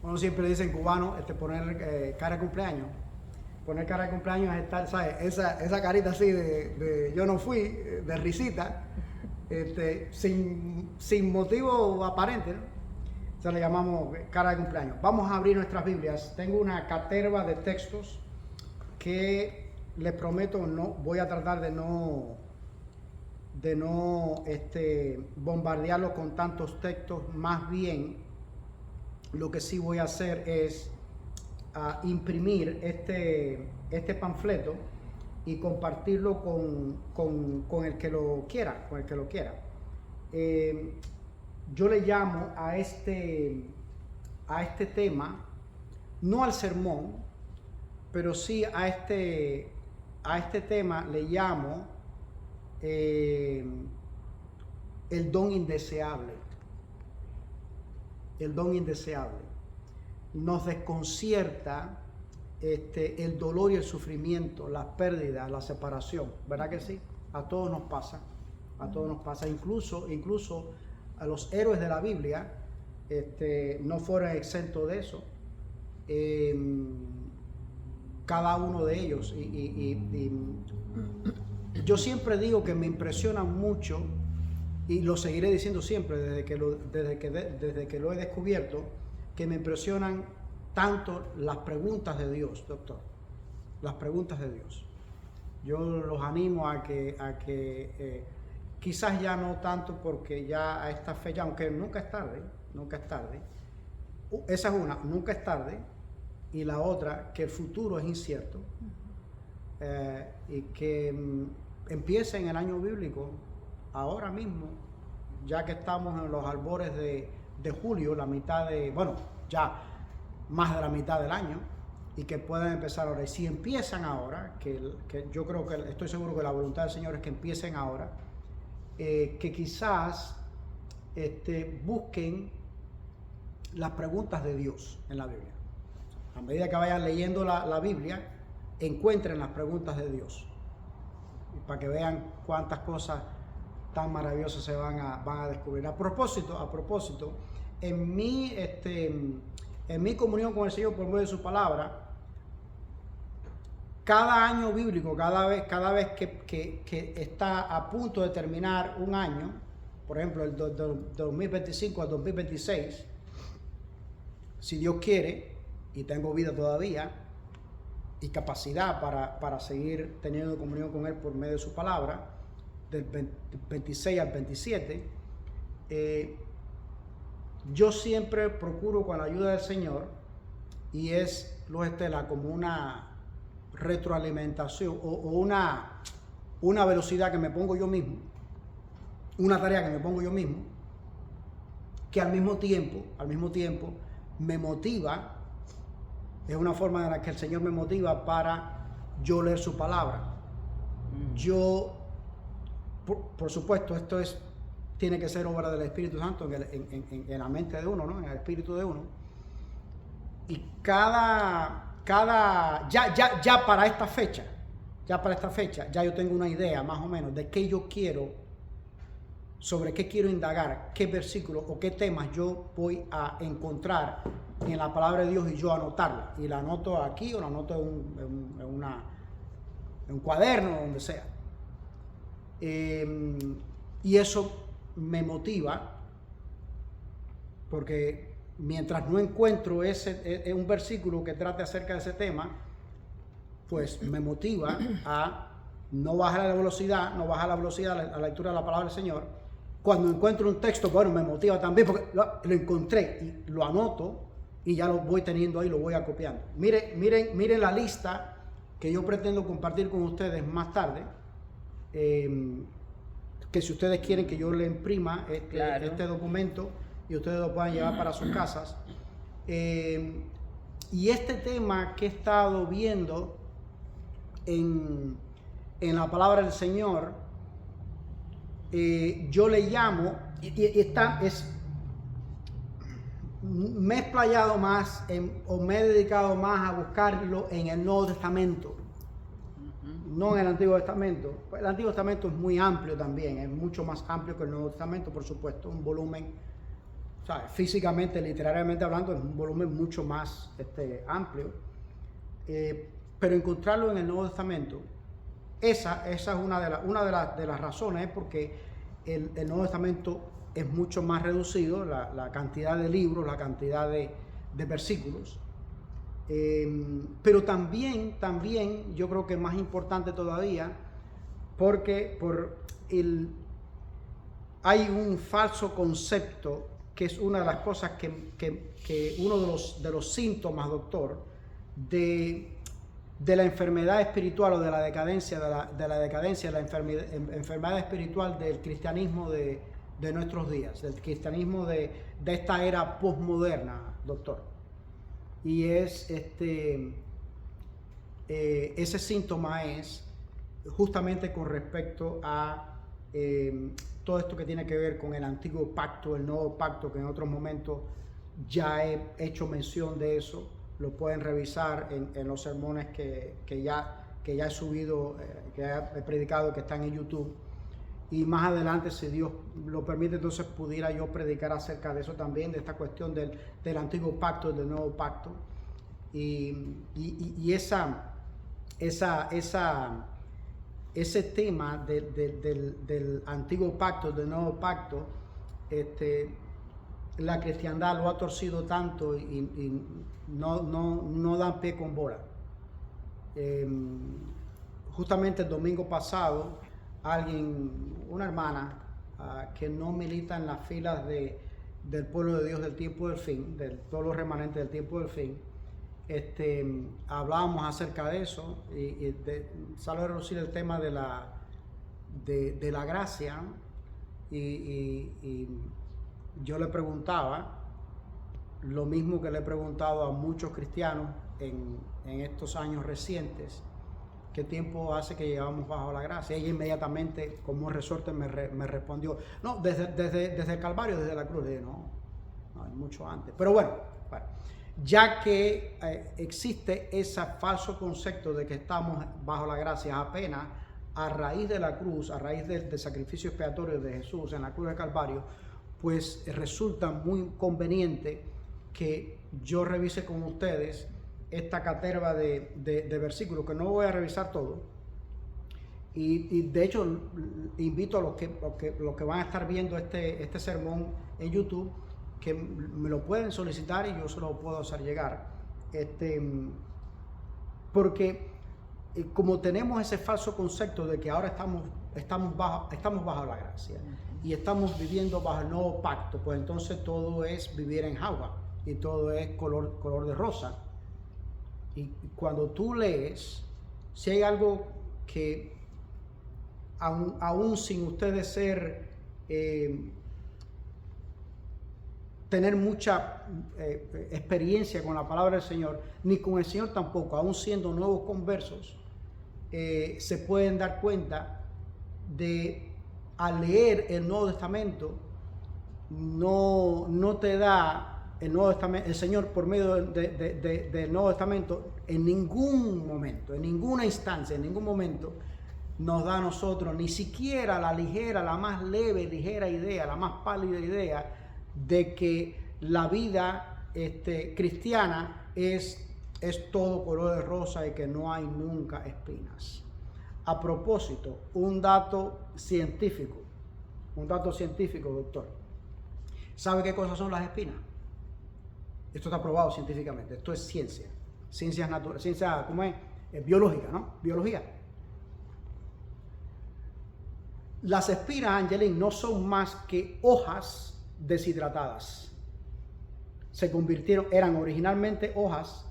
Uno siempre dice en cubano, poner cara de cumpleaños. Poner cara de cumpleaños es estar, ¿sabes? Esa carita así de yo no fui, de risita, sin motivo aparente, ¿no? Eso le llamamos cara de cumpleaños. Vamos a abrir nuestras Biblias. Tengo una caterva de textos que les prometo voy a tratar de no bombardearlo con tantos textos. Más bien, lo que sí voy a hacer es imprimir este panfleto y compartirlo con el que lo quiera, yo le llamo a este tema, no al sermón, pero sí a este tema le llamo el don indeseable. El don indeseable. Nos desconcierta el dolor y el sufrimiento, las pérdidas, la separación, ¿verdad que sí? A todos nos pasa, incluso a los héroes de la Biblia no fueron exentos de eso. Cada uno de ellos, y yo siempre digo que me impresionan mucho, y lo seguiré diciendo siempre desde que lo he descubierto, que me impresionan tanto las preguntas de Dios, doctor, las preguntas de Dios. Yo los animo a que quizás ya no tanto, porque ya a esta fecha, aunque nunca es tarde, esa es una, nunca es tarde, y la otra, que el futuro es incierto, y que empiece el año bíblico ahora mismo, ya que estamos en los albores de julio, ya más de la mitad del año, y que puedan empezar ahora. Y si empiezan ahora, que yo creo estoy seguro que la voluntad del Señor es que empiecen ahora, que quizás busquen las preguntas de Dios en la Biblia. A medida que vayan leyendo la Biblia, encuentren las preguntas de Dios, y para que vean cuántas cosas tan maravillosas se van a descubrir. A propósito, en mi comunión con el Señor por medio de su palabra, cada año bíblico, cada vez que está a punto de terminar un año, por ejemplo, el 2025 al 2026, si Dios quiere, y tengo vida todavía, y capacidad para seguir teniendo comunión con Él por medio de su palabra, del 26 al 27, yo siempre procuro, con la ayuda del Señor, y es como una retroalimentación o una velocidad que me pongo yo mismo, una tarea que me pongo yo mismo, que al mismo tiempo me motiva. Es una forma en la que el Señor me motiva para yo leer su palabra. Yo, por supuesto, tiene que ser obra del Espíritu Santo en la mente de uno, ¿no? En el espíritu de uno. Y ya para esta fecha, ya yo tengo una idea más o menos de qué yo quiero, sobre qué quiero indagar, qué versículos o qué temas yo voy a encontrar en la palabra de Dios, y yo anotarla. Y la anoto aquí, o la anoto en un cuaderno, donde sea. Y eso me motiva, porque mientras no encuentro un versículo que trate acerca de ese tema, pues me motiva a no bajar la velocidad a la lectura de la palabra del Señor. Cuando encuentro un texto, bueno, me motiva también, porque lo encontré y lo anoto, y ya lo voy teniendo ahí, lo voy acopiando. Miren la lista que yo pretendo compartir con ustedes más tarde, que si ustedes quieren que yo le imprima este documento y ustedes lo puedan llevar para sus casas. Y este tema que he estado viendo en la palabra del Señor, yo le llamo, me he explayado más o me he dedicado más a buscarlo en el Nuevo Testamento, no en el Antiguo Testamento. El Antiguo Testamento es muy amplio también, es mucho más amplio que el Nuevo Testamento, por supuesto, un volumen ¿sabes? Físicamente, literariamente hablando, es un volumen mucho más amplio. Pero encontrarlo en el Nuevo Testamento, esa es una de las razones, es porque el Nuevo Testamento es mucho más reducido, la cantidad de libros, la cantidad de versículos. Pero también yo creo que es más importante todavía, porque hay un falso concepto, que es una de las cosas que uno de los síntomas, doctor, de la enfermedad espiritual o de la decadencia, de la enfermedad espiritual del cristianismo de nuestros días, del cristianismo de esta era postmoderna, doctor. Y es ese síntoma es justamente con respecto a todo esto que tiene que ver con el antiguo pacto, el nuevo pacto, que en otros momentos ya he hecho mención de eso. Lo pueden revisar en los sermones que ya he subido, que he predicado, que están en YouTube. Y más adelante, si Dios lo permite, entonces pudiera yo predicar acerca de eso también, de esta cuestión del antiguo pacto y del nuevo pacto. Y ese tema del antiguo pacto, del nuevo pacto, la cristiandad lo ha torcido tanto y no dan pie con bola. Justamente el domingo pasado, una hermana que no milita en las filas del pueblo de Dios del tiempo del fin, de todos los remanentes del tiempo del fin, hablábamos acerca de eso y salió a relucir el tema de la gracia y yo le preguntaba lo mismo que le he preguntado a muchos cristianos en estos años recientes: ¿qué tiempo hace que llevamos bajo la gracia? Ella inmediatamente, como un resorte, me respondió: no, desde el Calvario, desde la cruz. Le dije: no, mucho antes. Pero bueno, ya que existe ese falso concepto de que estamos bajo la gracia apenas a raíz de la cruz, a raíz del sacrificio expiatorio de Jesús en la cruz del Calvario, pues resulta muy conveniente que yo revise con ustedes esta caterva de versículos, que no voy a revisar todo. Y de hecho invito a los que van a estar viendo este sermón en YouTube, que me lo pueden solicitar y yo se lo puedo hacer llegar. Porque como tenemos ese falso concepto de que ahora estamos bajo la gracia y estamos viviendo bajo el nuevo pacto, pues entonces todo es vivir en jauja y todo es color de rosa. Y cuando tú lees, si hay algo que aún sin ustedes tener mucha experiencia con la palabra del Señor, ni con el Señor tampoco, aún siendo nuevos conversos, se pueden dar cuenta de, al leer el Nuevo Testamento, no te da el Nuevo Testamento, el Señor, por medio del Nuevo Testamento, en ningún momento, en ninguna instancia, en ningún momento nos da a nosotros ni siquiera la más leve, ligera idea, la más pálida idea de que la vida cristiana es todo color de rosa y que no hay nunca espinas. A propósito, un dato científico, doctor. ¿Sabe qué cosas son las espinas? Esto está probado científicamente. Esto es ciencias naturales, ciencia, ¿cómo es? Biológica, ¿no? Biología. Las espinas, Angelín, no son más que hojas deshidratadas. Eran originalmente hojas,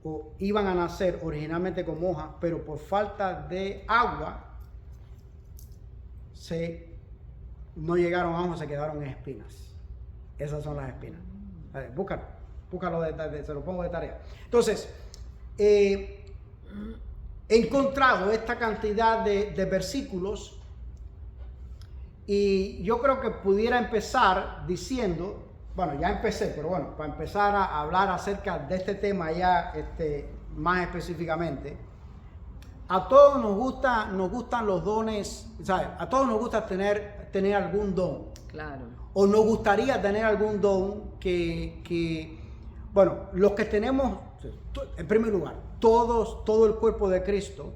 o iban a nacer originalmente como hojas, pero por falta de agua no llegaron a hojas, se quedaron en espinas. Esas son las espinas. Búscalo, se lo pongo de tarea. Entonces, he encontrado esta cantidad de versículos y yo creo que pudiera empezar diciendo, bueno, ya empecé, pero bueno, para empezar a hablar acerca de este tema ya más específicamente, a todos nos gustan los dones, ¿sabes? A todos nos gusta tener algún don. Claro. O nos gustaría tener algún don bueno, los que tenemos, en primer lugar, todo el cuerpo de Cristo,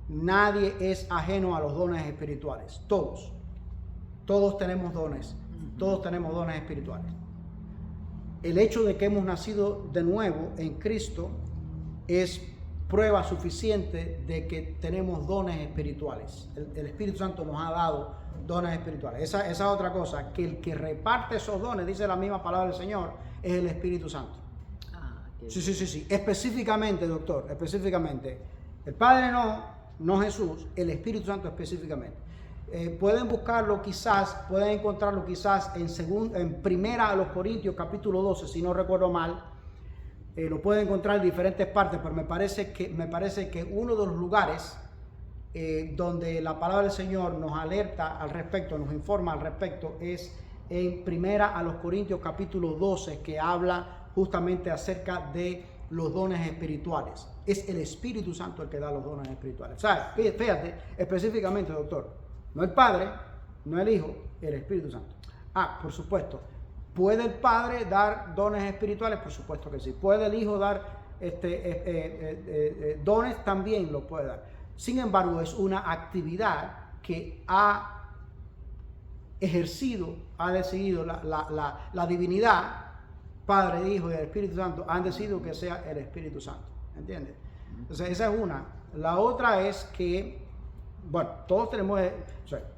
nadie es ajeno a los dones espirituales. Todos tenemos dones. Todos tenemos dones espirituales. El hecho de que hemos nacido de nuevo en Cristo es prueba suficiente de que tenemos dones espirituales. El Espíritu Santo nos ha dado dones espirituales. Esa es otra cosa, que el que reparte esos dones, dice la misma palabra del Señor, es el Espíritu Santo. Sí. Específicamente, doctor, específicamente. El Padre no Jesús, el Espíritu Santo específicamente. Pueden buscarlo quizás, pueden encontrarlo quizás en Primera a los Corintios capítulo 12, si no recuerdo mal. Lo pueden encontrar en diferentes partes, pero me parece que uno de los lugares donde la palabra del Señor nos alerta al respecto, nos informa al respecto, es en Primera a los Corintios capítulo 12, que habla justamente acerca de los dones espirituales. Es el Espíritu Santo el que da los dones espirituales. O sea, fíjate, específicamente, doctor, no el Padre, no el Hijo, el Espíritu Santo. Por supuesto, ¿puede el Padre dar dones espirituales? Por supuesto que sí. ¿Puede el Hijo dar dones? También lo puede dar. Sin embargo, es una actividad que ha decidido la divinidad, Padre, Hijo y el Espíritu Santo, han decidido que sea el Espíritu Santo. ¿Entiendes? Entonces, esa es una. La otra es que, bueno, todos tenemos,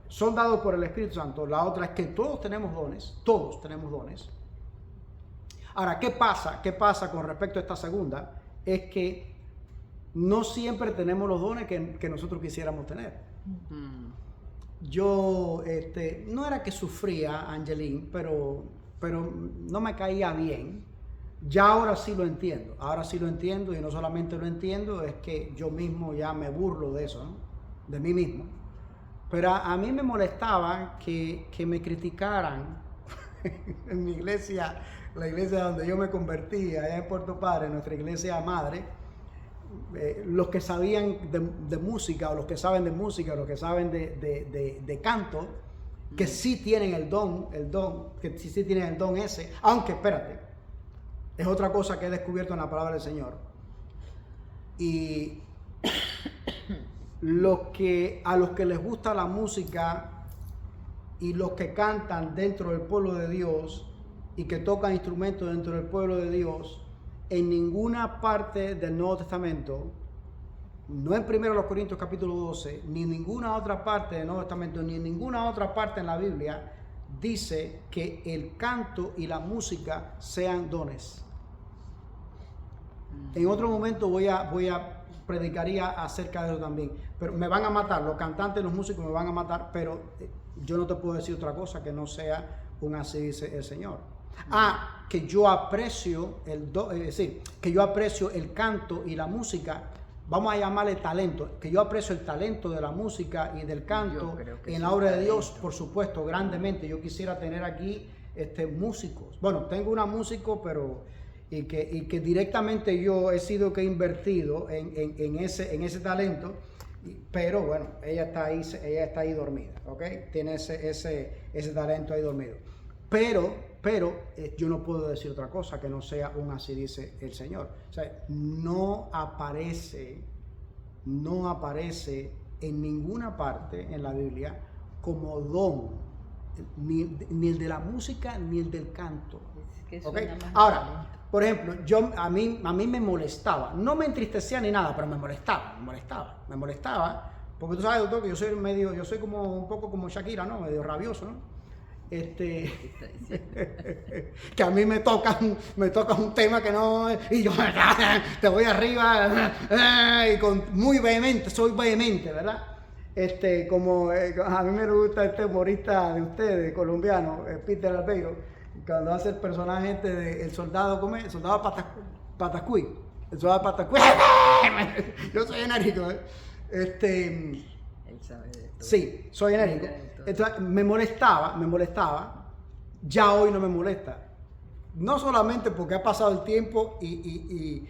son dados por el Espíritu Santo. La otra es que todos tenemos dones. Ahora, ¿qué pasa con respecto a esta segunda? Es que no siempre tenemos los dones que nosotros quisiéramos tener. Yo, no era que sufría, Angeline, pero no me caía bien. Ya ahora sí lo entiendo. Y no solamente lo entiendo, es que yo mismo ya me burlo de eso, ¿no? De mí mismo. Pero a mí me molestaba que me criticaran en mi iglesia, la iglesia donde yo me convertí, allá en Puerto Padre, nuestra iglesia madre, los que sabían de música, o los que saben de música, o los que saben de canto, que sí tienen el don, que sí tienen el don ese, aunque espérate, es otra cosa que he descubierto en la palabra del Señor. Y a los que les gusta la música y los que cantan dentro del pueblo de Dios y que tocan instrumentos dentro del pueblo de Dios, en ninguna parte del Nuevo Testamento, no en 1 Corintios capítulo 12, ni en ninguna otra parte del Nuevo Testamento, ni en ninguna otra parte en la Biblia, dice que el canto y la música sean dones. En otro momento predicaría acerca de eso también, pero me van a matar, los cantantes y los músicos me van a matar, pero yo no te puedo decir otra cosa que no sea un así dice el Señor. Que yo aprecio que yo aprecio el canto y la música, vamos a llamarle talento, que yo aprecio el talento de la música y del canto en la obra de Dios, por supuesto, grandemente. Yo quisiera tener aquí músicos. Bueno, tengo una músico, pero y que directamente yo he sido que he invertido en ese talento, pero bueno, ella está ahí dormida, ¿ok? Tiene ese talento ahí dormido. Pero yo no puedo decir otra cosa que no sea un así dice el Señor. O sea, no aparece en ninguna parte en la Biblia como don, ni el de la música ni el del canto. Es que ¿okay? Ahora, por ejemplo, a mí me molestaba, no me entristecía ni nada, pero me molestaba, porque tú sabes, doctor, que yo soy como un poco como Shakira, ¿no? Medio rabioso, ¿no? Que a mí me toca un tema que no, y yo te voy arriba, y muy vehemente, soy vehemente, ¿verdad? Como a mí me gusta este humorista de ustedes, colombiano, Peter Albeiro, cuando hace el personaje de el soldado, ¿cómo es? El soldado Patascuy. El soldado Patascuy. Yo soy enérgico, ¿eh? Él sabe de esto. Sí, soy enérgico. Entonces, me molestaba. Ya hoy no me molesta. No solamente porque ha pasado el tiempo y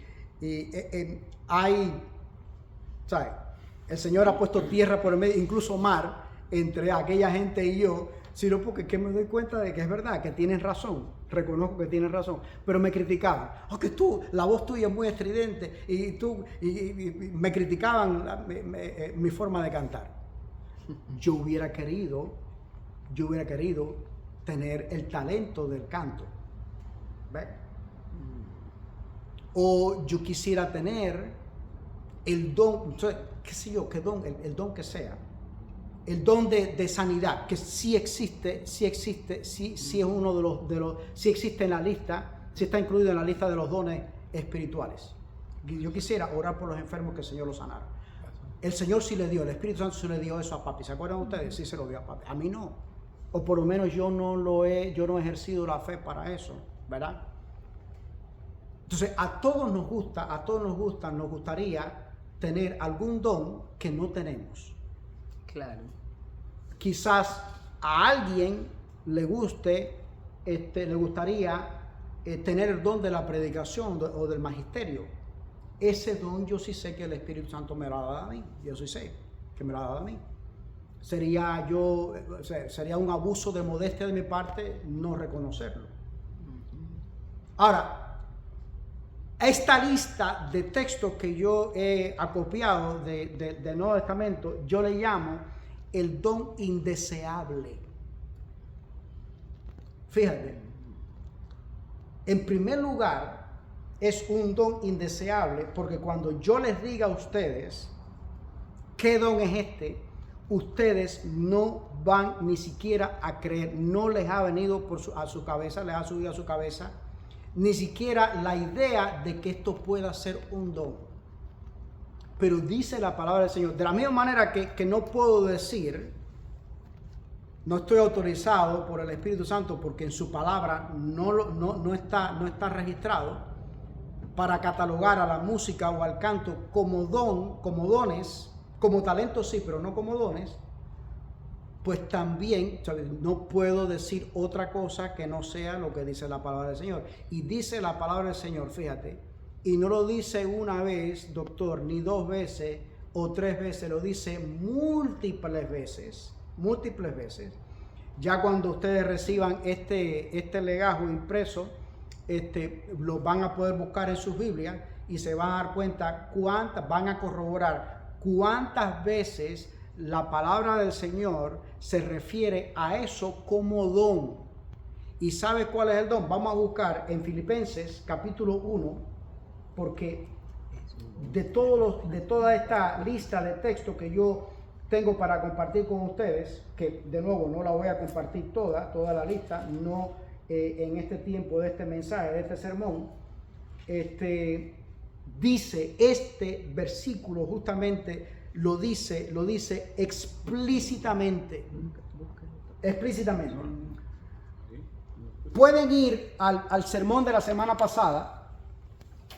hay, ¿sabes? el Señor ha puesto tierra por el medio, incluso mar, entre aquella gente y yo, sino porque que me doy cuenta de que es verdad, que tienen razón, reconozco que tienen razón, pero me criticaban, que tú, la voz tuya es muy estridente, y me criticaban mi forma de cantar. Yo hubiera querido tener el talento del canto, ¿ves? O yo quisiera tener el don, qué sé yo, qué don, el don que sea. El don de sanidad, que sí existe, sí es uno de los, sí existe en la lista, sí está incluido en la lista de los dones espirituales. Yo quisiera orar por los enfermos, que el Señor los sanara. El Señor sí le dio, el Espíritu Santo sí le dio eso a papi. ¿Se acuerdan ustedes? Sí se lo dio a papi. A mí no. O por lo menos yo no he ejercido la fe para eso, ¿verdad? Entonces, a todos nos gustaría tener algún don que no tenemos. Claro. Quizás a alguien le gustaría tener el don de la predicación o del magisterio. Ese don yo sí sé que el Espíritu Santo me lo ha dado a mí. Yo sí sé que me lo ha dado a mí. Sería un abuso de modestia de mi parte no reconocerlo. Ahora, esta lista de textos que yo he acopiado del Nuevo Testamento, yo le llamo el don indeseable. Fíjate, en primer lugar, es un don indeseable porque cuando yo les diga a ustedes qué don es este, ustedes no van ni siquiera a creer, no les ha venido a su cabeza, les ha subido a su cabeza, ni siquiera la idea de que esto pueda ser un don. Pero dice la palabra del Señor, de la misma manera que no puedo decir, no estoy autorizado por el Espíritu Santo porque en su palabra no está registrado para catalogar a la música o al canto como don, como dones, como talentos sí, pero no como dones. Pues también, ¿sabes? No puedo decir otra cosa que no sea lo que dice la palabra del Señor. Y dice la palabra del Señor, fíjate, y no lo dice una vez, doctor, ni dos veces o tres veces, lo dice múltiples veces. Ya cuando ustedes reciban este legajo impreso, lo van a poder buscar en sus Biblias y se van a dar cuenta van a corroborar cuántas veces la palabra del Señor se refiere a eso como don. ¿Y sabe cuál es el don? Vamos a buscar en Filipenses capítulo 1, porque de toda esta lista de textos que yo tengo para compartir con ustedes, que de nuevo no la voy a compartir toda la lista, no en este tiempo de este mensaje, de este sermón, dice este versículo justamente, lo dice explícitamente. Pueden ir al sermón de la semana pasada,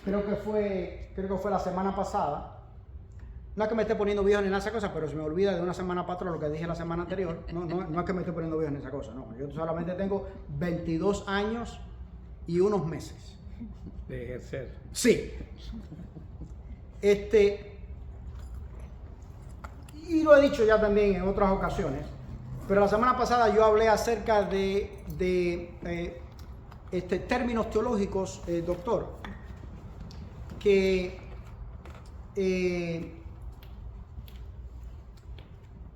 creo que fue la semana pasada. No es que me esté poniendo viejo ni en esa cosa, pero se me olvida de una semana para otra lo que dije la semana anterior. No es que me esté poniendo viejo en esa cosa, no. Yo solamente tengo 22 años y unos meses. De ejercer. Sí. Y lo he dicho ya también en otras ocasiones, pero la semana pasada yo hablé acerca de términos teológicos, doctor, que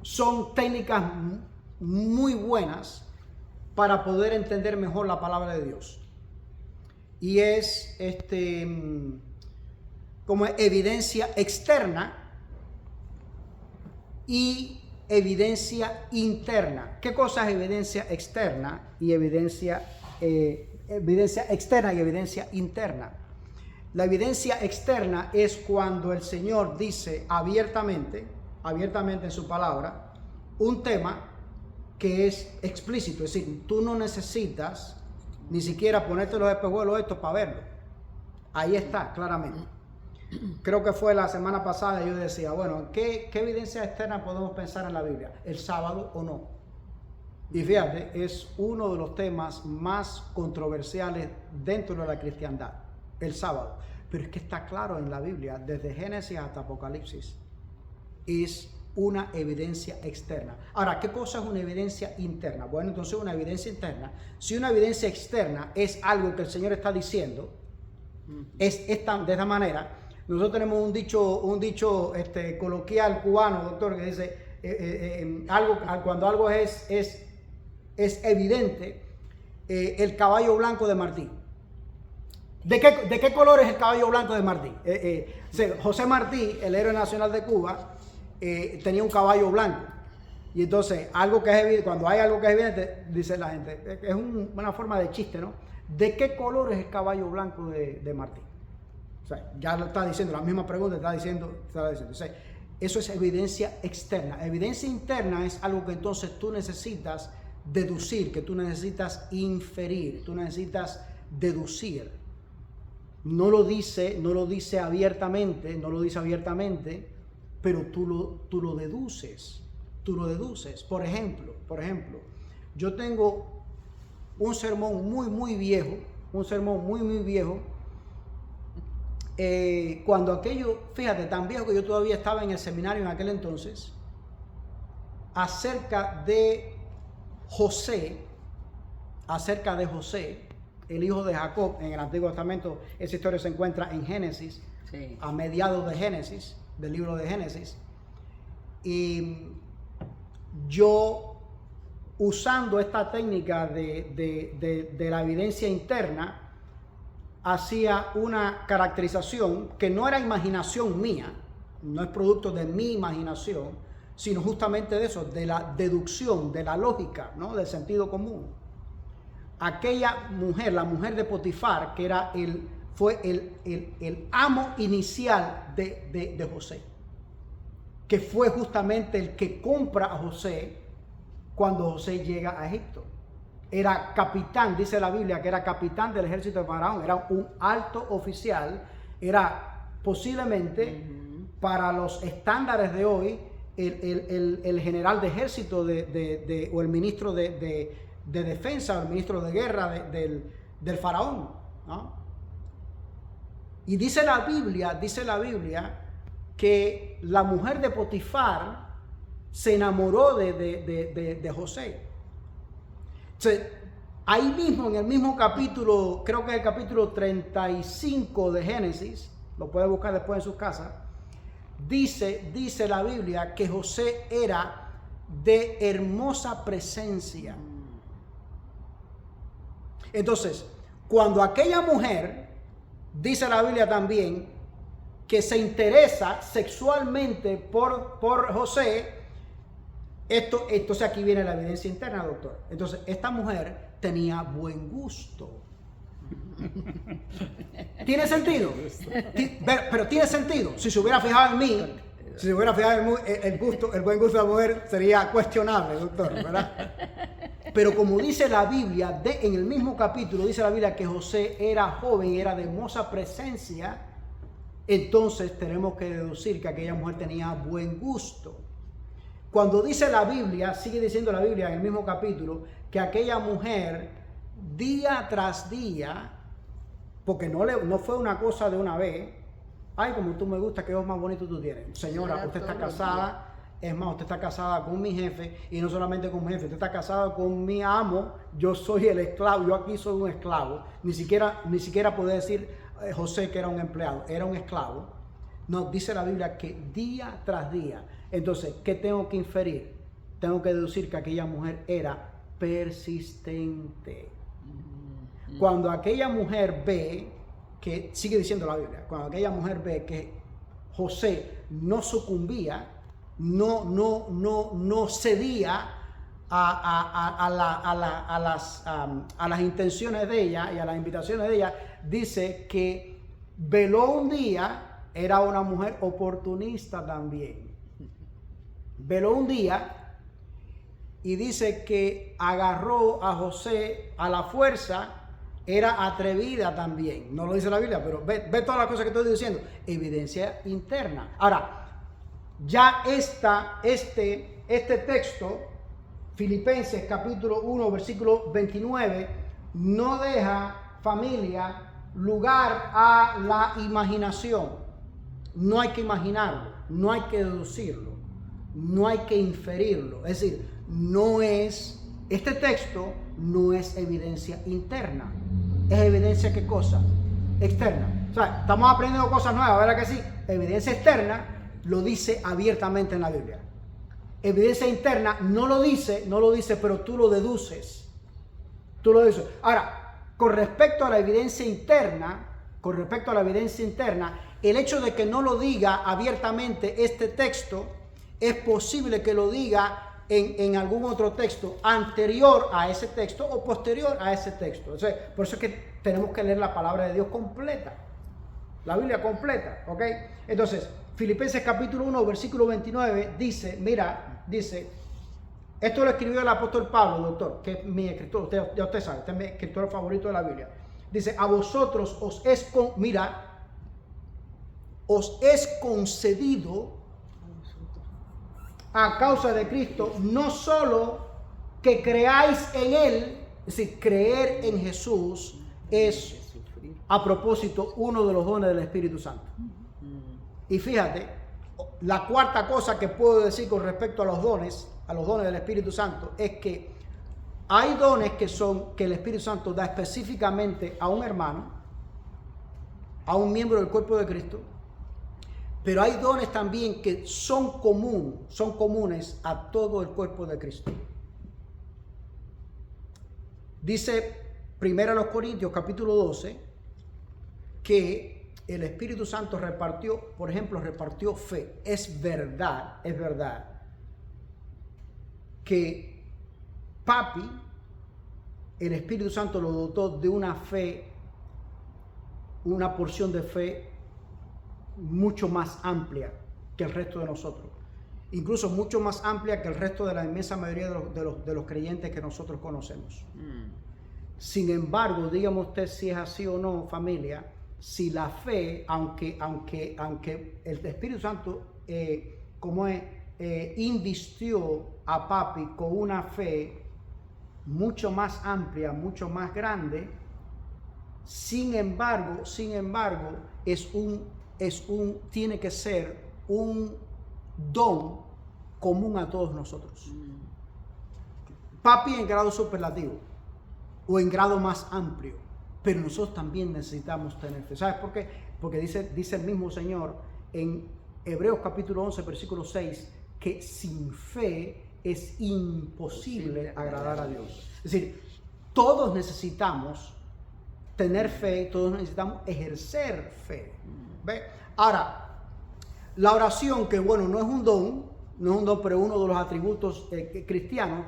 son técnicas muy buenas para poder entender mejor la palabra de Dios. Y es como evidencia externa y evidencia interna. ¿Qué cosa es evidencia externa y evidencia externa y evidencia interna? La evidencia externa es cuando el Señor dice abiertamente en su palabra, un tema que es explícito, es decir, tú no necesitas ni siquiera ponerte los espejuelos estos para verlo. Ahí está, claramente. Creo que fue la semana pasada, yo decía, bueno, ¿qué evidencia externa podemos pensar en la Biblia? ¿El sábado o no? Y fíjate, es uno de los temas más controversiales dentro de la cristiandad, el sábado. Pero es que está claro en la Biblia, desde Génesis hasta Apocalipsis. es una evidencia externa. Ahora, ¿qué cosa es una evidencia interna? Bueno, entonces una evidencia interna, si una evidencia externa es algo que el Señor está diciendo, de esta manera. Nosotros tenemos un dicho coloquial cubano, doctor, que dice, cuando algo es evidente, el caballo blanco de Martí. ¿De qué color es el caballo blanco de Martí? José Martí, el héroe nacional de Cuba, tenía un caballo blanco. Y entonces, algo que es evidente, cuando hay algo que es evidente, dice la gente, es una forma de chiste, ¿no? ¿De qué color es el caballo blanco de Martí? O sea, ya lo está diciendo, la misma pregunta está diciendo. O sea, eso es evidencia externa. Evidencia interna es algo que entonces tú necesitas deducir, que tú necesitas inferir, tú necesitas deducir. No lo dice abiertamente, pero tú lo deduces. Por ejemplo, yo tengo un sermón muy viejo, cuando aquello, fíjate, tan viejo que yo todavía estaba en el seminario en aquel entonces, acerca de José, el hijo de Jacob. En el Antiguo Testamento esa historia se encuentra en Génesis, sí, a mediados de Génesis, del libro de Génesis. Y yo, usando esta técnica de la evidencia interna, hacía una caracterización que no era imaginación mía, no es producto de mi imaginación, sino justamente de eso, de la deducción, de la lógica, ¿no? Del sentido común. Aquella mujer, la mujer de Potifar, que fue el amo inicial de José, que fue justamente el que compra a José cuando José llega a Egipto. Era capitán, dice la Biblia, que era capitán del ejército de Faraón, era un alto oficial, era posiblemente, para los estándares de hoy, el general de ejército o el ministro de defensa, o el ministro de guerra del Faraón, ¿no? Y dice la Biblia que la mujer de Potifar se enamoró de José. Entonces, ahí mismo, en el mismo capítulo, creo que es el capítulo 35 de Génesis, lo puede buscar después en sus casas, dice la Biblia que José era de hermosa presencia. Entonces, cuando aquella mujer, dice la Biblia también, que se interesa sexualmente por José, entonces aquí viene la evidencia interna, doctor. Entonces, esta mujer tenía buen gusto. ¿Tiene sentido? Pero tiene sentido. Si se hubiera fijado en mí, el buen gusto de la mujer sería cuestionable, doctor, ¿verdad? Pero como dice la Biblia, en el mismo capítulo dice la Biblia que José era joven y era de hermosa presencia, entonces tenemos que deducir que aquella mujer tenía buen gusto. Cuando dice la Biblia, sigue diciendo la Biblia en el mismo capítulo, que aquella mujer día tras día, porque no fue una cosa de una vez, ay, como tú me gusta, qué ojos más bonitos tú tienes. Señora, usted está casada, es más, usted está casada con mi jefe, y no solamente con mi jefe, usted está casada con mi amo, yo soy el esclavo, yo aquí soy un esclavo. Ni siquiera puede decir José que era un empleado, era un esclavo. No, dice la Biblia que día tras día. Entonces, ¿qué tengo que inferir? Tengo que deducir que aquella mujer era persistente. Cuando aquella mujer ve, que sigue diciendo la Biblia, cuando aquella mujer ve que José no sucumbía, no cedía a las intenciones de ella y a las invitaciones de ella, dice que veló un día. Era una mujer oportunista también. Veló un día y dice que agarró a José a la fuerza. Era atrevida también. No lo dice la Biblia, pero ve todas las cosas que estoy diciendo. Evidencia interna. Ahora, ya este texto, Filipenses capítulo 1, versículo 29, no deja, familia, lugar a la imaginación. No hay que imaginarlo, no hay que deducirlo. no hay que inferirlo. Es decir, este texto no es evidencia interna. ¿Es evidencia qué cosa? Externa. O sea, estamos aprendiendo cosas nuevas, ¿verdad que sí? Evidencia externa lo dice abiertamente en la Biblia. Evidencia interna no lo dice, pero tú lo deduces. Tú lo deduces. Ahora, con respecto a la evidencia interna, el hecho de que no lo diga abiertamente este texto, es posible que lo diga en algún otro texto anterior a ese texto o posterior a ese texto. O sea, por eso es que tenemos que leer la palabra de Dios completa, la Biblia completa, ¿ok? Entonces, Filipenses capítulo 1, versículo 29 dice, esto lo escribió el apóstol Pablo, doctor, que es mi escritor, ya usted sabe, este es mi escritor favorito de la Biblia. Dice, a vosotros os es concedido a causa de Cristo, no solo que creáis en Él, es decir, creer en Jesús es, a propósito, uno de los dones del Espíritu Santo. Y fíjate, la cuarta cosa que puedo decir con respecto a los dones del Espíritu Santo, es que hay dones que el Espíritu Santo da específicamente a un hermano, a un miembro del cuerpo de Cristo, pero hay dones también que son comunes a todo el cuerpo de Cristo. Dice 1 Corintios capítulo 12 que el Espíritu Santo repartió fe. Es verdad que Papi, el Espíritu Santo lo dotó de una fe, una porción de fe mucho más amplia que el resto de nosotros, incluso mucho más amplia que el resto de la inmensa mayoría de los creyentes que nosotros conocemos. Sin embargo, dígame usted si es así o no, familia, si la fe, aunque el Espíritu Santo invistió a Papi con una fe mucho más amplia, mucho más grande, sin embargo, tiene que ser un don común a todos nosotros. Papi en grado superlativo o en grado más amplio, pero nosotros también necesitamos tener fe. ¿Sabes por qué? Porque dice el mismo Señor en Hebreos capítulo 11, versículo 6, que sin fe es imposible agradar a Dios. Es decir, todos necesitamos tener fe, todos necesitamos ejercer fe. ¿Ve? Ahora, la oración, que bueno, no es un don, pero uno de los atributos cristianos,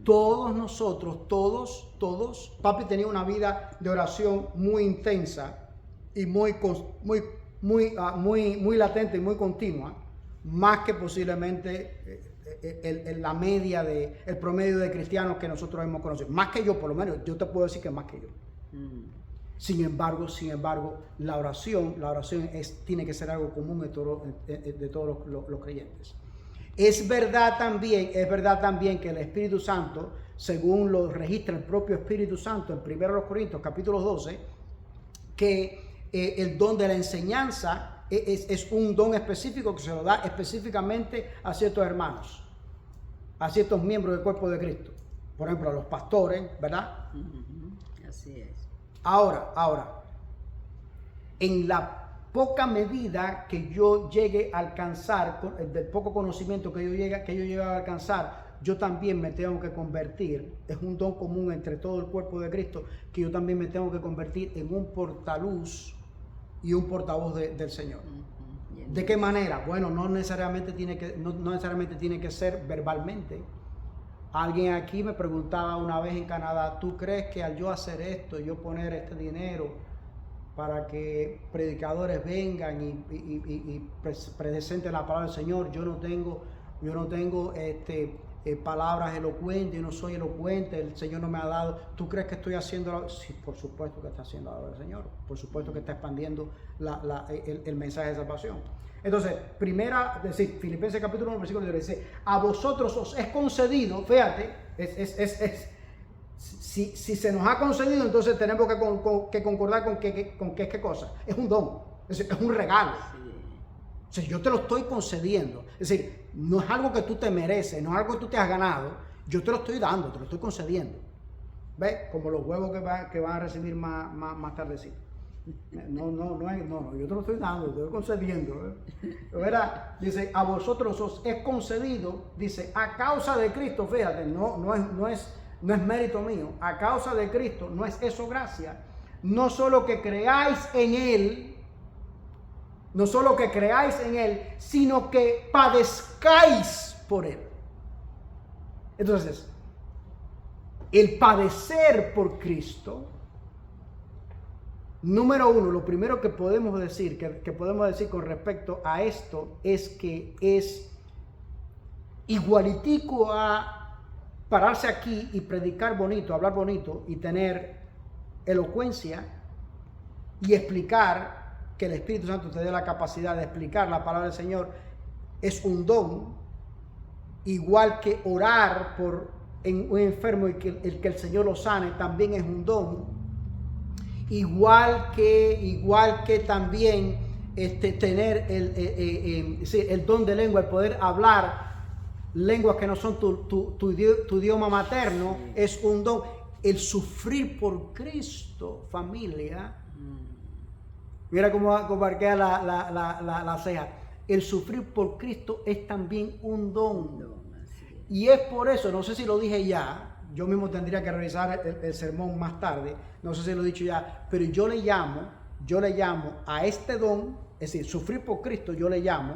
todos nosotros, todos, Papi tenía una vida de oración muy intensa y muy latente y muy continua, más que posiblemente la media el promedio de cristianos que nosotros hemos conocido. Más que yo, por lo menos, yo te puedo decir que más que yo. Sin embargo, la oración tiene que ser algo común de todos los creyentes. Es verdad también que el Espíritu Santo, según lo registra el propio Espíritu Santo en 1 Corintios capítulo 12, que el don de la enseñanza es un don específico que se lo da específicamente a ciertos hermanos, a ciertos miembros del cuerpo de Cristo. Por ejemplo, a los pastores, ¿verdad? Así es. Ahora, en la poca medida que yo llegue a alcanzar, del poco conocimiento que yo llegue a alcanzar, yo también me tengo que convertir, es un don común entre todo el cuerpo de Cristo, que yo también me tengo que convertir en un portaluz y un portavoz del Señor. ¿De qué manera? Bueno, no necesariamente tiene que ser verbalmente. Alguien aquí me preguntaba una vez en Canadá, ¿tú crees que al yo hacer esto, yo poner este dinero para que predicadores vengan y presenten la palabra del Señor, yo no tengo palabras elocuentes, yo no soy elocuente, el Señor no me ha dado, ¿tú crees que estoy haciendo? Sí, por supuesto que está haciendo la obra del Señor, por supuesto que está expandiendo el mensaje de salvación. Entonces, Filipenses capítulo 1, versículo 10 dice, a vosotros os es concedido, fíjate, si se nos ha concedido, entonces tenemos que concordar con qué cosa. Es un don, es un regalo. O sea, yo te lo estoy concediendo. Es decir, no es algo que tú te mereces, no es algo que tú te has ganado. Yo te lo estoy dando, te lo estoy concediendo. ¿Ves? Como los huevos que van a recibir más tardecito. No, yo te lo estoy dando, te lo estoy concediendo. ¿Verdad? Dice, a vosotros os es concedido, dice, a causa de Cristo, fíjate, no es mérito mío, a causa de Cristo, no es eso gracia, no solo que creáis en Él, sino que padezcáis por Él. Entonces, el padecer por Cristo, número uno, lo primero que podemos decir, que podemos decir con respecto a esto es que es igualitico a pararse aquí y predicar bonito, hablar bonito y tener elocuencia y explicar, que el Espíritu Santo te dé la capacidad de explicar la palabra del Señor, es un don, igual que orar por un enfermo y que el Señor lo sane también es un don, igual que también tener el don de lengua, el poder hablar lenguas que no son tu idioma materno, es un don. El sufrir por Cristo, familia, mira cómo arquea la ceja. El sufrir por Cristo es también un don. Y es por eso, no sé si lo dije ya, yo mismo tendría que revisar el sermón más tarde, no sé si lo he dicho ya, pero yo le llamo a este don, es decir, sufrir por Cristo, yo le llamo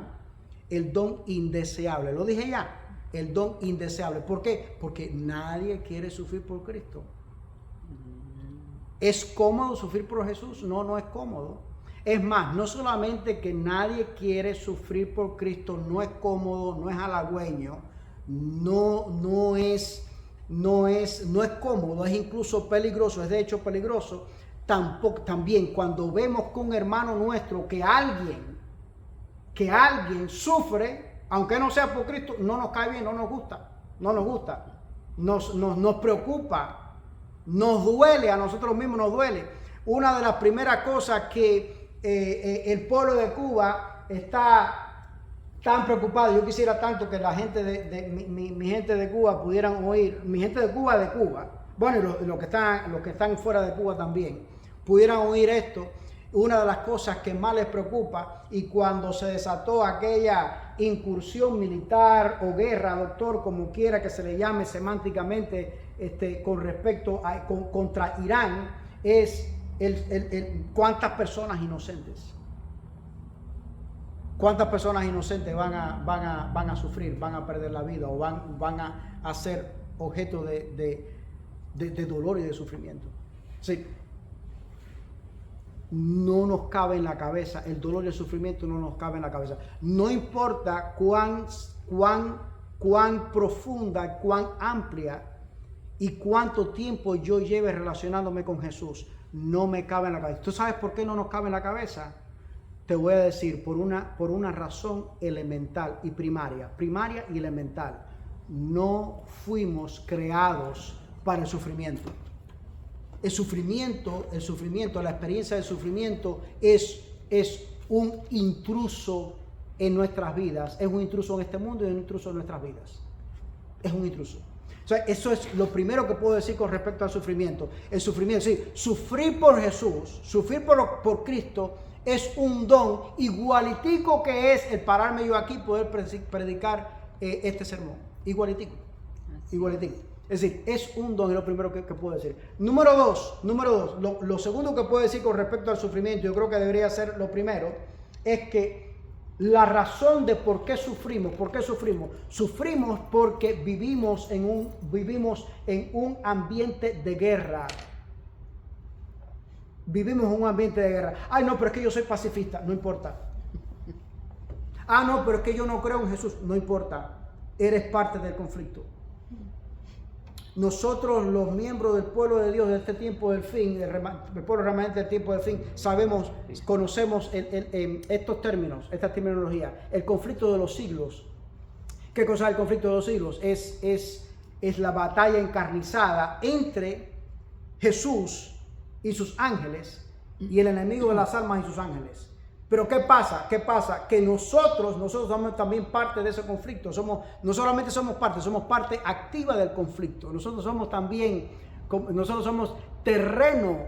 el don indeseable. Lo dije ya, el don indeseable. ¿Por qué? Porque nadie quiere sufrir por Cristo. ¿Es cómodo sufrir por Jesús? No es cómodo. Es más, no solamente que nadie quiere sufrir por Cristo, no es cómodo, no es halagüeño, no es cómodo, es incluso peligroso, es de hecho peligroso. También cuando vemos que un hermano nuestro, que alguien sufre, aunque no sea por Cristo, no nos cae bien, no nos gusta, nos preocupa, nos duele, a nosotros mismos nos duele. Una de las primeras cosas que el pueblo de Cuba está tan preocupado, yo quisiera tanto que la gente mi gente de Cuba pudieran oír, mi gente de Cuba, bueno, y los que están fuera de Cuba también, pudieran oír esto. Una de las cosas que más les preocupa, y cuando se desató aquella incursión militar o guerra, doctor, como quiera que se le llame semánticamente, con respecto a contra Irán, es cuántas personas inocentes. ¿Cuántas personas inocentes van a sufrir, van a perder la vida o van a ser objeto de dolor y de sufrimiento? Sí. No nos cabe en la cabeza, el dolor y el sufrimiento no nos cabe en la cabeza. No importa cuán profunda, cuán amplia y cuánto tiempo yo lleve relacionándome con Jesús, no me cabe en la cabeza. ¿Tú sabes por qué no nos cabe en la cabeza? Te voy a decir, por una razón elemental y primaria y elemental. No fuimos creados para el sufrimiento. El sufrimiento, la experiencia del sufrimiento es un intruso en nuestras vidas, es un intruso en este mundo y es un intruso en nuestras vidas. Es un intruso. O sea, eso es lo primero que puedo decir con respecto al sufrimiento. El sufrimiento, sí, sufrir por Jesús, sufrir por Cristo, es un don igualitico que es el pararme yo aquí y poder predicar este sermón. Igualitico. Es decir, es un don, es lo primero que puedo decir. Número dos, lo segundo que puedo decir con respecto al sufrimiento, yo creo que debería ser lo primero, es que la razón de por qué sufrimos, sufrimos porque vivimos en un ambiente de guerra. Vivimos en un ambiente de guerra. Ay, no, pero es que yo soy pacifista. No importa. Ah, no, pero es que yo no creo en Jesús. No importa. Eres parte del conflicto. Nosotros, los miembros del pueblo de Dios de este tiempo del fin, del pueblo remanente del tiempo del fin, conocemos estos términos, esta terminología. El conflicto de los siglos. ¿Qué cosa es el conflicto de los siglos? Es la batalla encarnizada entre Jesús y sus ángeles y el enemigo de las almas y sus ángeles. Pero ¿qué pasa? ¿Qué pasa? Que nosotros somos también parte de ese conflicto. No solamente somos parte activa del conflicto. Nosotros somos terreno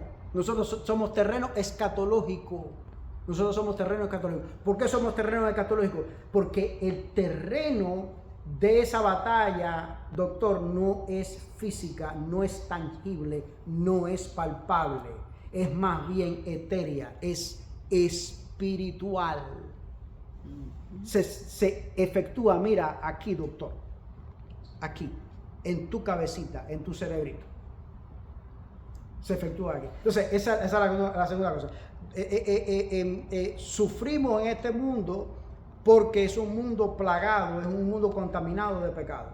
escatológico. Nosotros somos terreno escatológico. ¿Por qué somos terreno escatológico? Porque el terreno de esa batalla, doctor, no es física, no es tangible, no es palpable. Es más bien etérea, es espiritual. Se efectúa, mira, aquí, doctor, aquí, en tu cabecita, en tu cerebrito. Se efectúa aquí. Entonces, esa es la segunda cosa. Sufrimos en este mundo porque es un mundo plagado, es un mundo contaminado de pecado.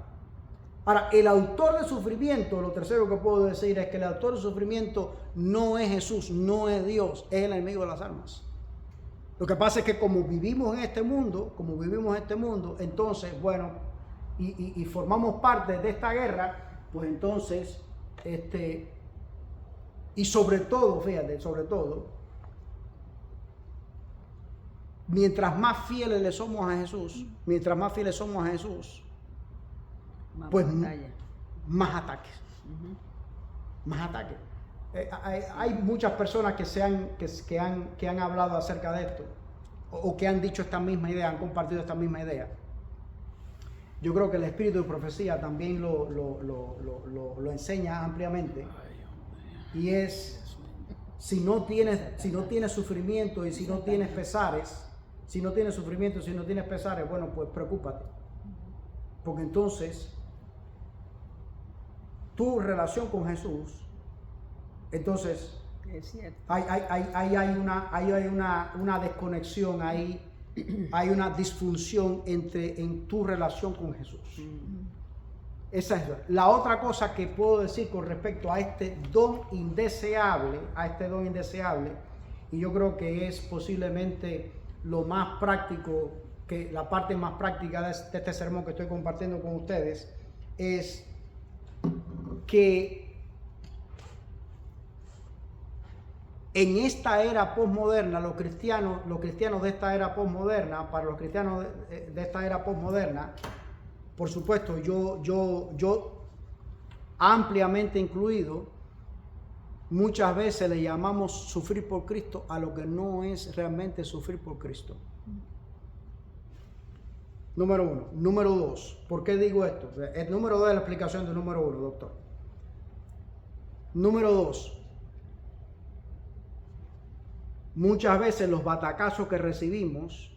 Ahora, el autor del sufrimiento, lo tercero que puedo decir es que el autor del sufrimiento no es Jesús, no es Dios, es el enemigo de las almas. Lo que pasa es que como vivimos en este mundo, entonces, bueno, y formamos parte de esta guerra, pues entonces, y sobre todo, fíjate, mientras más fieles le somos a Jesús, pues más ataques. Más ataques. Hay muchas personas que han hablado acerca de esto, o que han dicho esta misma idea, han compartido esta misma idea. Yo creo que el espíritu de profecía también lo enseña ampliamente. Y es, si no tienes sufrimiento y si no tienes pesares, bueno, pues preocúpate. Porque entonces, tu relación con Jesús, entonces, es cierto. hay una desconexión, hay una disfunción en tu relación con Jesús. Esa es la otra cosa que puedo decir con respecto a este don indeseable, y yo creo que es posiblemente lo más práctico, que la parte más práctica de este sermón que estoy compartiendo con ustedes, es que en esta era posmoderna, los cristianos de esta era posmoderna, para los cristianos de esta era posmoderna, por supuesto, yo ampliamente incluido, muchas veces le llamamos sufrir por Cristo a lo que no es realmente sufrir por Cristo. Número uno. Número dos. ¿Por qué digo esto? El número dos es la explicación del número uno, doctor. Número dos. Muchas veces los batacazos que recibimos,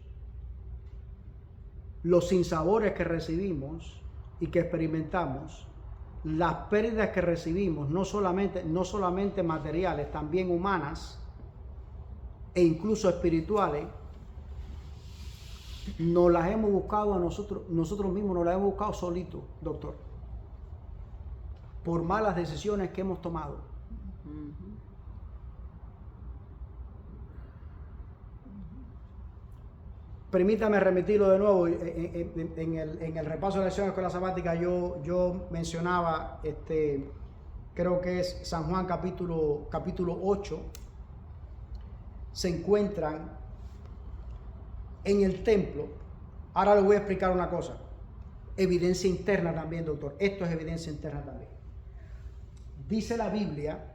los sinsabores que recibimos y que experimentamos, las pérdidas que recibimos, no solamente materiales, también humanas e incluso espirituales, nos las hemos buscado a nosotros mismos, nos las hemos buscado solitos, doctor, por malas decisiones que hemos tomado. Permítame remitirlo de nuevo. En el repaso de la lección de la escuela sabática yo mencionaba, creo que es San Juan capítulo 8, se encuentran en el templo. Ahora les voy a explicar una cosa, evidencia interna también, doctor, esto es evidencia interna también. Dice la Biblia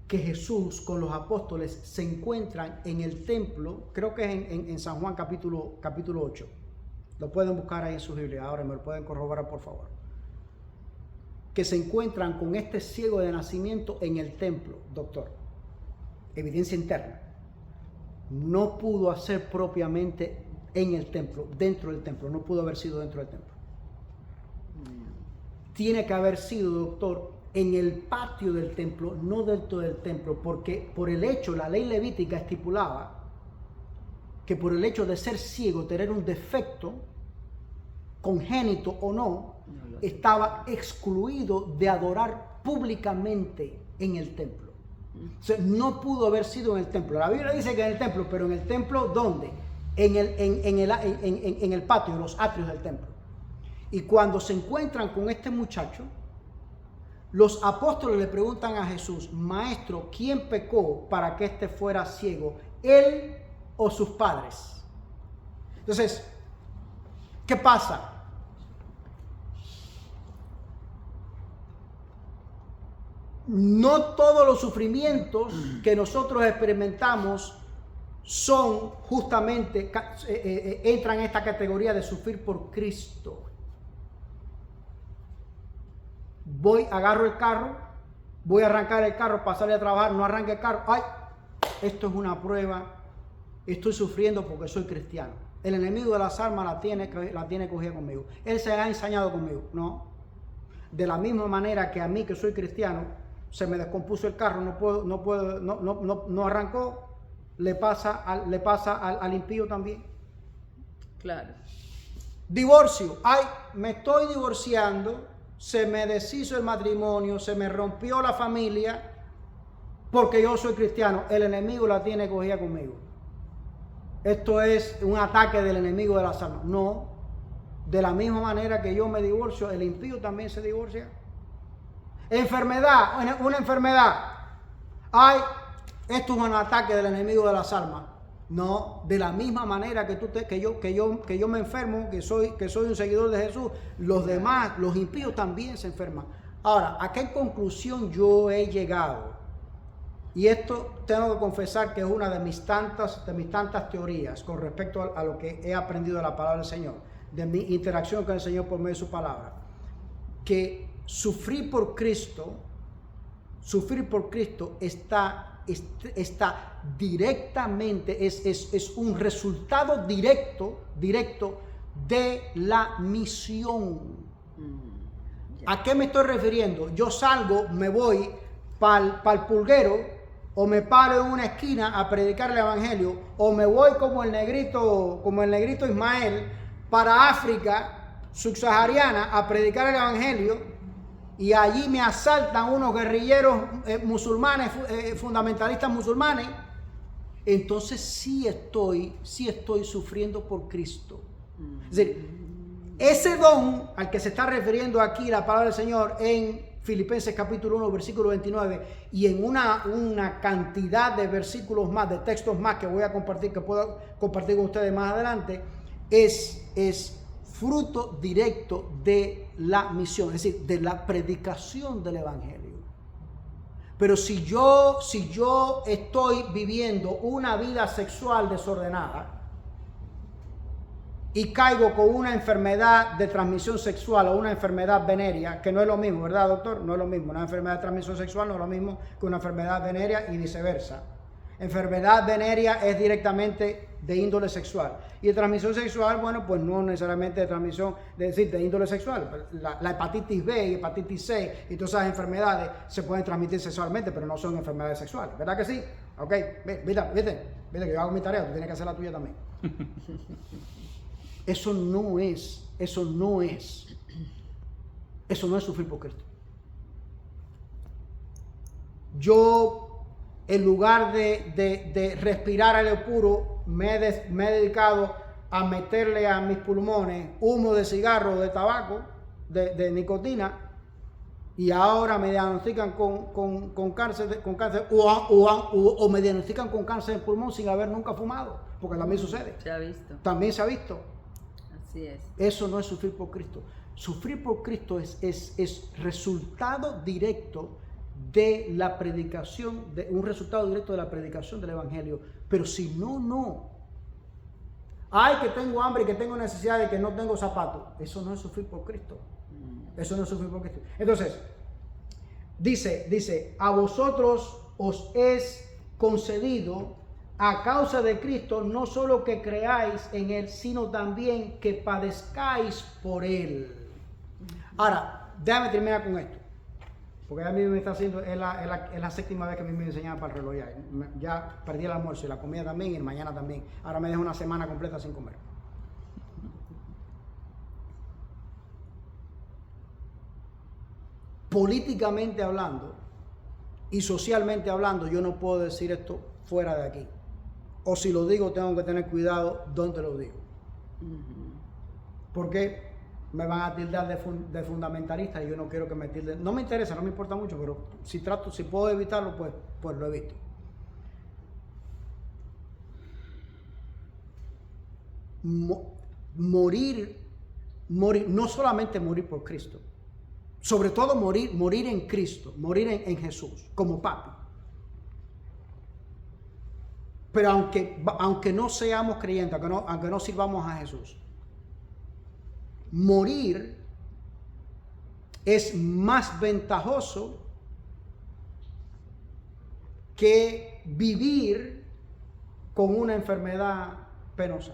que Jesús con los apóstoles se encuentran en el templo, creo que es en San Juan capítulo 8. Lo pueden buscar ahí en su Biblia, ahora me lo pueden corroborar por favor. Que se encuentran con este ciego de nacimiento en el templo, doctor. Evidencia interna. No pudo hacer propiamente en el templo, dentro del templo, no pudo haber sido dentro del templo. Tiene que haber sido, doctor, en el patio del templo, no dentro del templo, porque por el hecho, la ley levítica estipulaba que por el hecho de ser ciego, tener un defecto, congénito o no, estaba excluido de adorar públicamente en el templo. O sea, no pudo haber sido en el templo. La Biblia dice que en el templo, pero en el templo, ¿dónde? En el patio, en los atrios del templo. Y cuando se encuentran con este muchacho, los apóstoles le preguntan a Jesús: Maestro, ¿quién pecó para que éste fuera ciego? ¿Él o sus padres. Entonces, ¿qué pasa? No todos los sufrimientos que nosotros experimentamos son justamente, entran en esta categoría de sufrir por Cristo. Agarro el carro, voy a arrancar el carro para salir a trabajar, no arranque el carro. Ay, esto es una prueba, estoy sufriendo porque soy cristiano. El enemigo de las almas la tiene cogida conmigo. Él se ha ensañado conmigo. No. De la misma manera que a mí, que soy cristiano, se me descompuso el carro, no arrancó, le pasa al impío también. Claro. Divorcio. Ay, me estoy divorciando, se me deshizo el matrimonio, se me rompió la familia, porque yo soy cristiano. El enemigo la tiene cogida conmigo. Esto es un ataque del enemigo de las almas. No. De la misma manera que yo me divorcio, el impío también se divorcia. Enfermedad, una enfermedad. Ay, esto es un ataque del enemigo de las almas. No, de la misma manera que yo me enfermo, que soy un seguidor de Jesús, los demás, los impíos también se enferman. Ahora, ¿a qué conclusión yo he llegado? Y esto tengo que confesar que es una de mis tantas teorías con respecto a lo que he aprendido de la palabra del Señor, de mi interacción con el Señor por medio de su palabra. Que sufrir por Cristo está directamente, es un resultado directo de la misión. ¿A qué me estoy refiriendo? Yo salgo, me voy para el pulguero, o me paro en una esquina a predicar el evangelio, o me voy como el negrito Ismael para África subsahariana a predicar el evangelio, y allí me asaltan unos guerrilleros musulmanes, fundamentalistas musulmanes. Entonces sí estoy sufriendo por Cristo. Es decir, ese don al que se está refiriendo aquí la palabra del Señor en Filipenses capítulo 1, versículo 29, y en una cantidad de versículos más, de textos más que voy a compartir, que puedo compartir con ustedes más adelante, es fruto directo de la misión, es decir, de la predicación del evangelio. Pero si yo estoy viviendo una vida sexual desordenada y caigo con una enfermedad de transmisión sexual o una enfermedad venérea, que no es lo mismo, ¿verdad, doctor? No es lo mismo. Una enfermedad de transmisión sexual no es lo mismo que una enfermedad venérea y viceversa. Enfermedad venérea es directamente de índole sexual. Y de transmisión sexual, bueno, pues no necesariamente de transmisión, de índole sexual. La hepatitis B y hepatitis C y todas esas enfermedades se pueden transmitir sexualmente, pero no son enfermedades sexuales. ¿Verdad que sí? Ok, viste que yo hago mi tarea, tú tienes que hacer la tuya también. Eso no es sufrir por Cristo. Yo, en lugar de respirar aire puro, me he dedicado a meterle a mis pulmones humo de cigarro, de tabaco, de nicotina, y ahora me diagnostican con cáncer, o me diagnostican con cáncer de pulmón sin haber nunca fumado, porque también sucede. Se ha visto. También se ha visto. Así es. Eso no es sufrir por Cristo. Sufrir por Cristo es resultado directo de la predicación, un resultado directo de la predicación del evangelio. Pero si no. Ay, que tengo hambre y que tengo necesidad de que no tengo zapatos. Eso no es sufrir por Cristo. Eso no es sufrir por Cristo. Entonces, dice, a vosotros os es concedido a causa de Cristo, no solo que creáis en Él, sino también que padezcáis por Él. Ahora, déjame terminar con esto. Porque a mí me está haciendo, es la séptima vez que a mí me enseñaban para el reloj ya. Ya perdí el almuerzo y la comida también y el mañana también. Ahora me dejo una semana completa sin comer. Políticamente hablando y socialmente hablando, yo no puedo decir esto fuera de aquí. O si lo digo, tengo que tener cuidado donde lo digo. Porque me van a tildar de fundamentalista y yo no quiero que me tilden. No me interesa, no me importa mucho, pero si puedo evitarlo, pues lo evito. morir, no solamente morir por Cristo, sobre todo morir en Cristo, morir en Jesús, como papi. Pero aunque no seamos creyentes, aunque no sirvamos a Jesús, morir es más ventajoso que vivir con una enfermedad penosa.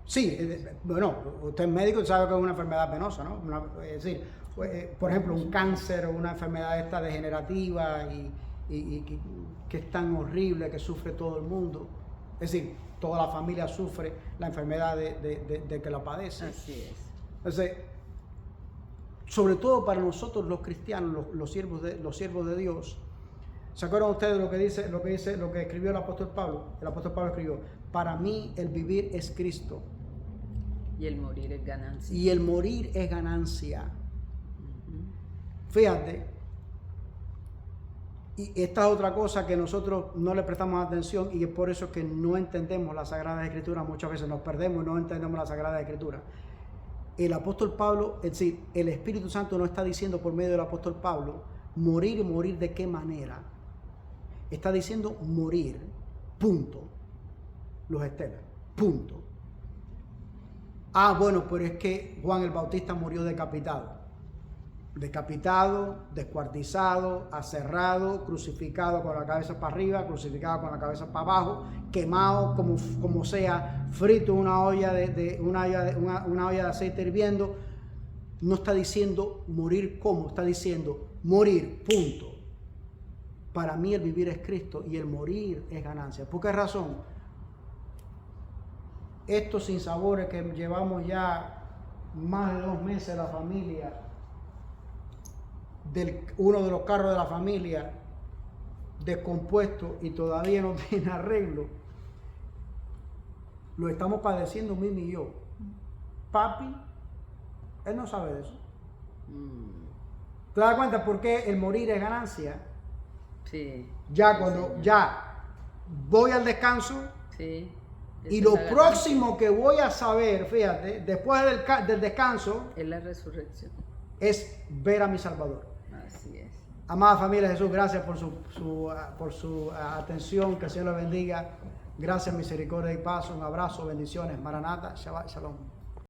Sí, bueno, usted es médico y sabe que es una enfermedad penosa, ¿no? Es decir, por ejemplo, un cáncer o una enfermedad esta degenerativa y que es tan horrible que sufre todo el mundo. Es decir, toda la familia sufre la enfermedad de que la padece. Así es. Entonces, sobre todo para nosotros los cristianos, los siervos de Dios, ¿se acuerdan ustedes lo que escribió el apóstol Pablo? El apóstol Pablo escribió: para mí el vivir es Cristo. Y el morir es ganancia. Y el morir es ganancia. Fíjate, y esta es otra cosa que nosotros no le prestamos atención, y es por eso que no entendemos la Sagrada Escritura. Muchas veces nos perdemos y no entendemos la Sagrada Escritura. El apóstol Pablo, es decir, el Espíritu Santo nos está diciendo por medio del apóstol Pablo, morir. ¿Y morir de qué manera? Está diciendo morir, punto. Los estelas, punto. Ah, bueno, pero es que Juan el Bautista murió decapitado, descuartizado, aserrado, crucificado con la cabeza para arriba, crucificado con la cabeza para abajo, quemado como sea, frito en una olla una olla de aceite hirviendo. No está diciendo morir como, está diciendo morir, punto. Para mí el vivir es Cristo y el morir es ganancia. ¿Por qué razón? Estos sinsabores que llevamos ya más de 2 meses la familia, uno de los carros de la familia descompuesto y todavía no tiene arreglo, lo estamos padeciendo Mimi y yo. Papi, él no sabe de eso. ¿Te das cuenta por qué el morir es ganancia? Sí. Ya cuando ya voy al descanso, Sí. y lo próximo que voy a saber, fíjate, después del descanso, es la resurrección. es ver a mi Salvador. Así es. Amada familia de Jesús, gracias por su atención, que el Señor los bendiga. Gracias, misericordia y paz. Un abrazo, bendiciones. Maranata, Shabbat Shalom.